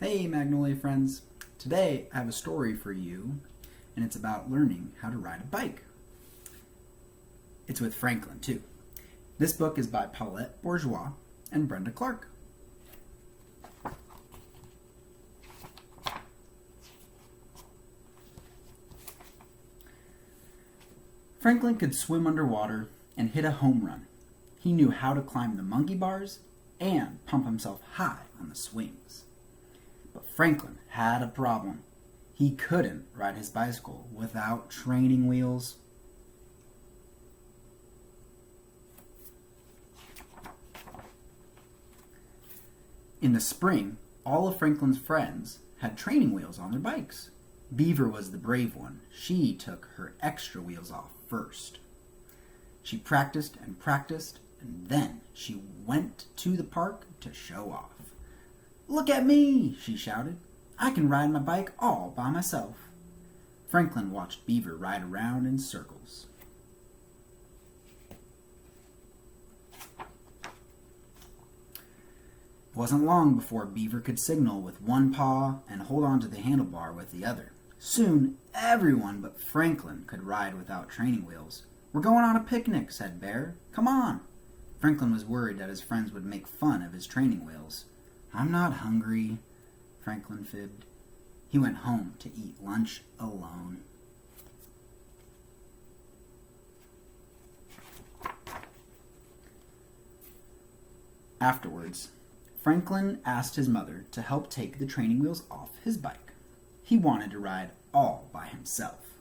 Hey Magnolia friends! Today I have a story for you, and it's about learning how to ride a bike. It's with Franklin too. This book is by Paulette, Bourgeois, and Brenda Clark. Franklin could swim underwater and hit a home run. He knew how to climb the monkey bars and pump himself high on the swings. But Franklin had a problem. He couldn't ride his bicycle without training wheels. In the spring, all of Franklin's friends had training wheels on their bikes. Beaver was the brave one. She took her extra wheels off first. She practiced, and then she went to the park to show off. "Look at me," she shouted. "I can ride my bike all by myself." Franklin watched Beaver ride around in circles. It wasn't long before Beaver could signal with one paw and hold on to the handlebar with the other. Soon, everyone but Franklin could ride without training wheels. "We're going on a picnic," said Bear. "Come on." Franklin was worried that his friends would make fun of his training wheels. "I'm not hungry," Franklin fibbed. He went home to eat lunch alone. Afterwards, Franklin asked his mother to help take the training wheels off his bike. He wanted to ride all by himself.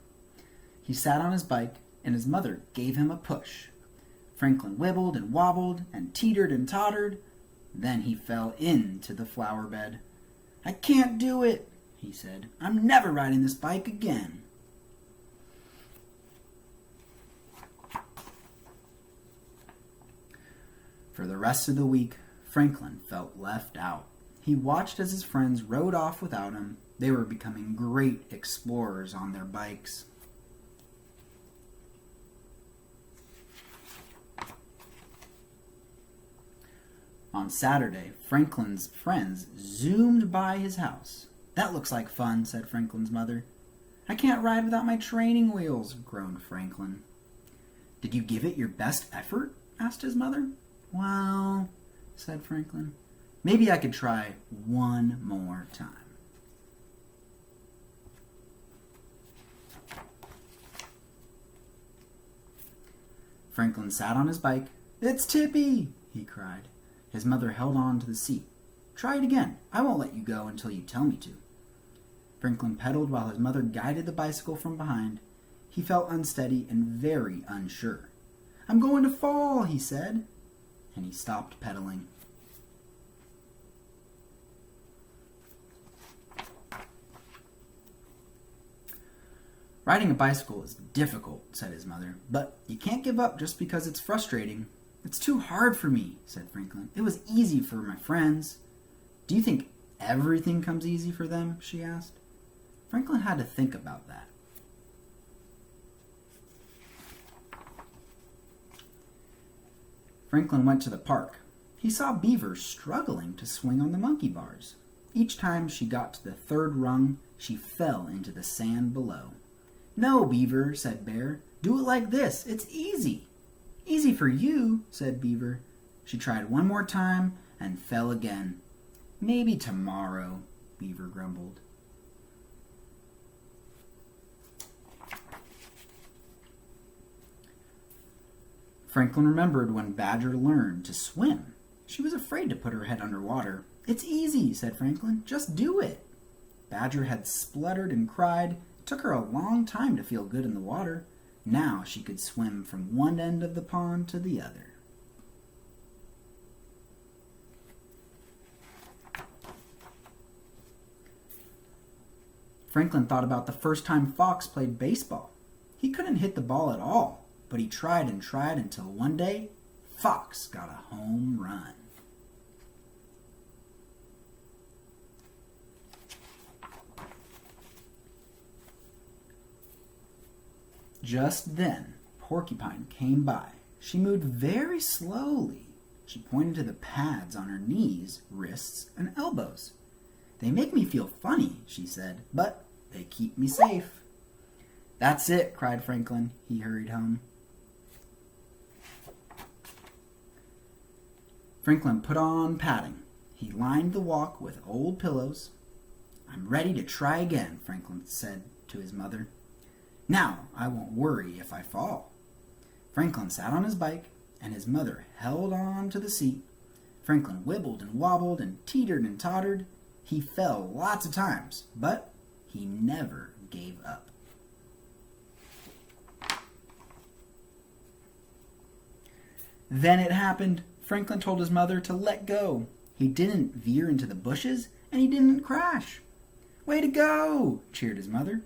He sat on his bike, and his mother gave him a push. Franklin wibbled and wobbled and teetered and tottered. Then he fell into the flower bed. "I can't do it," he said. "I'm never riding this bike again." For the rest of the week, Franklin felt left out. He watched as his friends rode off without him. They were becoming great explorers on their bikes. On Saturday, Franklin's friends zoomed by his house. "That looks like fun," said Franklin's mother. "I can't ride without my training wheels," groaned Franklin. "Did you give it your best effort?" asked his mother. "Well," said Franklin, "maybe I could try one more time." Franklin sat on his bike. "It's tippy," he cried. His mother held on to the seat. "Try it again. I won't let you go until you tell me to." Franklin pedaled while his mother guided the bicycle from behind. He felt unsteady and very unsure. "I'm going to fall," he said, and he stopped pedaling. "Riding a bicycle is difficult," said his mother, "but you can't give up just because it's frustrating." "It's too hard for me," said Franklin. "It was easy for my friends." "Do you think everything comes easy for them?" she asked. Franklin had to think about that. Franklin went to the park. He saw Beaver struggling to swing on the monkey bars. Each time she got to the third rung, she fell into the sand below. "No, Beaver," said Bear. "Do it like this. It's easy." "Easy for you," said Beaver. She tried one more time and fell again. "Maybe tomorrow," Beaver grumbled. Franklin remembered when Badger learned to swim. She was afraid to put her head underwater. "It's easy," said Franklin. "Just do it." Badger had spluttered and cried. It took her a long time to feel good in the water. Now she could swim from one end of the pond to the other. Franklin thought about the first time Fox played baseball. He couldn't hit the ball at all, but he tried and tried until one day, Fox got a home run. Just then, Porcupine came by. She moved very slowly. She pointed to the pads on her knees, wrists, and elbows. "They make me feel funny," she said, "but they keep me safe." "That's it," cried Franklin. He hurried home. Franklin put on padding. He lined the walk with old pillows. "I'm ready to try again," Franklin said to his mother. "Now I won't worry if I fall." Franklin sat on his bike, and his mother held on to the seat. Franklin wibbled and wobbled and teetered and tottered. He fell lots of times, but he never gave up. Then it happened. Franklin told his mother to let go. He didn't veer into the bushes, and he didn't crash. "Way to go!" cheered his mother.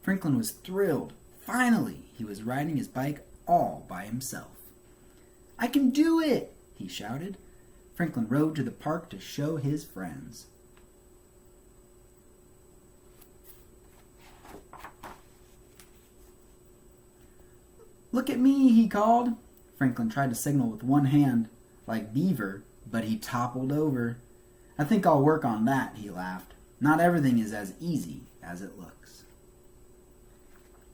Franklin was thrilled. Finally, he was riding his bike all by himself. "I can do it!" he shouted. Franklin rode to the park to show his friends. "Look at me," he called. Franklin tried to signal with one hand, like Beaver, but he toppled over. "I think I'll work on that," he laughed. "Not everything is as easy as it looks."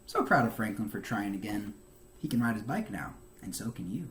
So proud of Franklin for trying again. He can ride his bike now, and so can you.